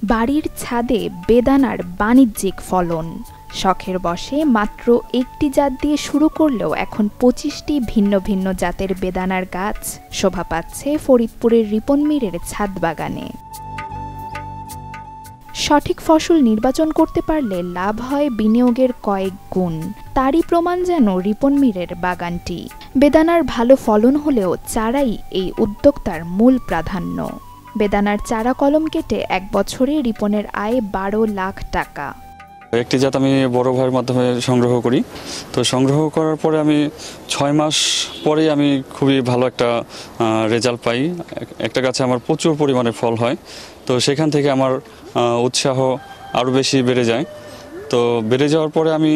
বাড়ির ছাদে বেদানার বাণিজ্যিক ফলন। শখের বশে মাত্র একটি জাত দিয়ে শুরু করলেও এখন ২৫টি ভিন্ন ভিন্ন জাতের বেদানার গাছ শোভা পাচ্ছে ফরিদপুরের রিপন মীরের ছাদ বাগানে। সঠিক ফসল নির্বাচন করতে পারলে লাভ হয় বিনিয়োগের কয়েক গুণ। তারই প্রমাণ যেন রিপন মীরের বাগানটি। বেদানার ভালো ফলন হলেও চারাই এই উদ্যোক্তার মূল প্রাধান্য। বেদানার চারা কলম কেটে ১ বছরে রিপনের আয় ১২ লাখ টাকা। একটি জাত আমি বড় ভাইয়ের মাধ্যমে সংগ্রহ করি। তো সংগ্রহ করার পরে আমি ৬ মাস পরেই আমি খুবই ভালো একটা রেজাল্ট পাই। একটা গাছে আমার প্রচুর পরিমাণে ফল হয়। তো সেখান থেকে আমার উৎসাহ আরও বেশি বেড়ে যায়। তো বেড়ে যাওয়ার পরে আমি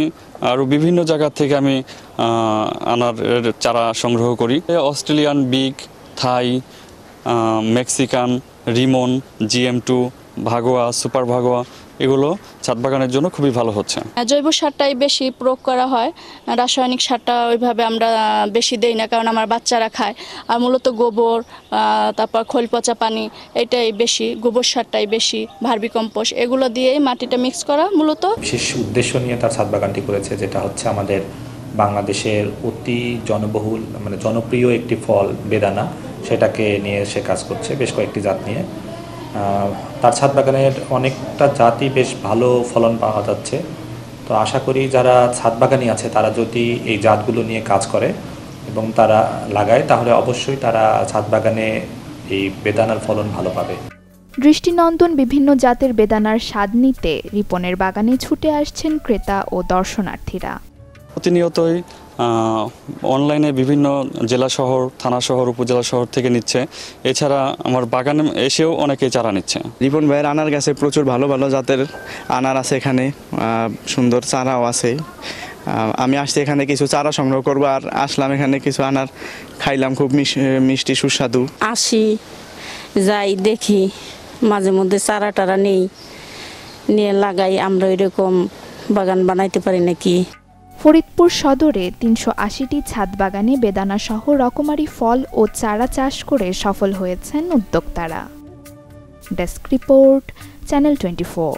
আরও বিভিন্ন জায়গা থেকে আমি আনারের চারা সংগ্রহ করি। অস্ট্রেলিয়ান বিগ, থাই, Mexican, Rimon, GM2, Bhagwa, super Bhagwa এগুলো ছাদ বাগানের জন্য খুবই ভালো হচ্ছে। জৈব সারটাই বেশি প্রয়োগ করা হয়, রাসায়নিক সারটা ওইভাবে আমরা বেশি দেই না, কারণ আমার বাচ্চারা খায়। আর মূলত গোবর, তারপর খোল পচা পানি, এটাই বেশি, গোবর সারটাই বেশি, ভার্মি কম্পোস্ট এগুলো দিয়েই মাটিটা মিক্স করা মূলত। বিশেষ উদ্দেশ্য নিয়ে তার ছাদ বাগানটি করেছে, যেটা হচ্ছে আমাদের বাংলাদেশের অতি জনবহুল মানে জনপ্রিয় একটি ফল বেদানা, সেটাকে নিয়ে সে কাজ করছে বেশ কয়েকটি জাত নিয়ে। তার ছাদ বাগানের অনেকটা জাতই বেশ ভালো ফলন পাওয়া যাচ্ছে। তো আশা করি যারা ছাদ বাগানি আছে তারা যদি এই জাতগুলো নিয়ে কাজ করে এবং তারা লাগায়, তাহলে অবশ্যই তারা ছাদ বাগানে এই বেদানার ফলন ভালো পাবে। দৃষ্টিনন্দন বিভিন্ন জাতের বেদানার স্বাদ নিতে রিপনের বাগানে ছুটে আসছেন ক্রেতা ও দর্শনার্থীরা। প্রতিনিয়তই অনলাইনে বিভিন্ন জেলা শহর, থানা শহর, উপজেলা শহর থেকে নিচ্ছে। এছাড়া আমার বাগানে এসেও অনেকে চারা নিচ্ছে। রিপন ভাইয়ের আনার গাছে প্রচুর ভালো ভালো জাতের আনার আছে, এখানে সুন্দর চারাও আছে। আমি আসছি এখানে কিছু চারা সংগ্রহ করবো, আর আসলাম এখানে কিছু আনার খাইলাম, খুব মিষ্টি সুস্বাদু। আসি, যাই, দেখি, মাঝে মধ্যে চারা টারা নিয়ে লাগাই। আমরা এরকম বাগান বানাইতে পারি নাকি। ফরিদপুর সদরে ৩৮০টি ছাদ বাগানে বেদানা সহ রকমারি ফল ও চারা চাষ করে সফল হয়েছেন উদ্যোক্তারা। Desk report, channel 24।